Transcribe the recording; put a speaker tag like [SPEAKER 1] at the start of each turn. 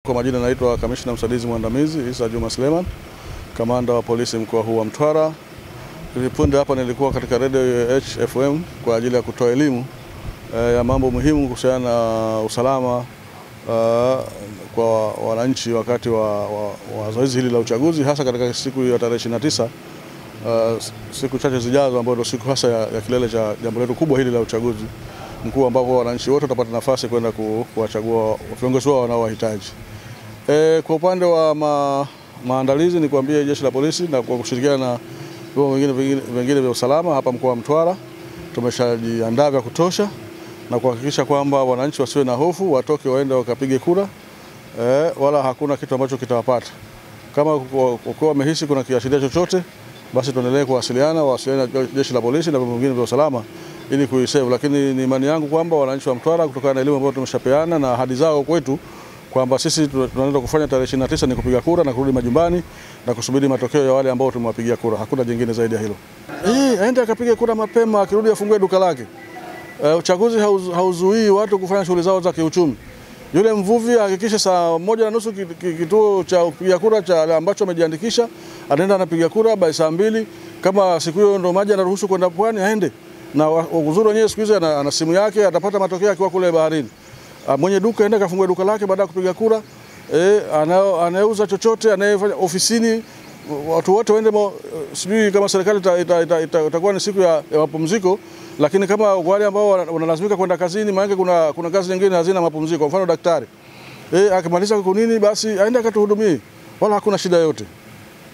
[SPEAKER 1] Kwa majina naitwa Kamishna Msaidizi Mwandamizi Isa Juma Suleiman, kamanda wa polisi mkoa huu wa Mtwara. Hivi punde hapa nilikuwa katika radio HFM kwa ajili ya kutoa elimu ya mambo muhimu kuhusiana na usalama kwa wananchi wakati wa zoezi hili la uchaguzi, hasa katika siku ya tarehe 29, siku chache zijazo, ambayo ndio siku hasa ya kilele cha jambo letu kubwa hili la uchaguzi mkuu, ambapo wananchi wote watapata nafasi kwenda kuwachagua viongozi wao wanaowahitaji. Kwa upande wa maandalizi, ni kuambia jeshi la polisi na kwa kushirikiana na vyombo vingine vya usalama hapa mkoa wa Mtwara tumeshajiandaa vya kutosha na kuhakikisha kwamba wananchi wasiwe na hofu, watoke waende wakapige kura, wala hakuna kitu ambacho kitawapata. Kama kwa wamehisi kuna kiashiria chochote, basi tuendelee kuwasiliana na jeshi la polisi na vyombo vingine vya usalama ili kuisave. Lakini ni imani yangu kwamba wananchi wa Mtwara, kutokana na elimu ambayo tumeshapeana na ahadi zao kwetu kwamba sisi tunaenda kufanya tarehe 29 ni kupiga kura na kurudi majumbani na kusubiri matokeo ya wale ambao tumewapigia kura. Hakuna jingine zaidi ya hilo. Aende akapige kura mapema, akirudi afungue duka lake. Uchaguzi hauzuii watu kufanya shughuli zao za kiuchumi. Yule mvuvi hakikisha saa 1:30 kituo cha kupiga kura cha ambacho amejiandikisha, anaenda anapiga kura by saa 2. Kama siku hiyo ndo maji anaruhusu kwenda pwani, aende. Na uzuri wenyewe siku hizo ana simu yake, atapata matokeo akiwa kule baharini. Mwenye duka aende kafungue duka lake baada ya kupiga kura. Anayeuza chochote, anayefanya ofisini, watu wote waende. Sijui kama serikali itakuwa ni siku ya mapumziko, lakini kama wale ambao wanalazimika kwenda kazini, maana kuna kazi nyingine hazina mapumziko, kwa mfano daktari, akimaliza kunini basi aende akatuhudumie, wala hakuna shida yote.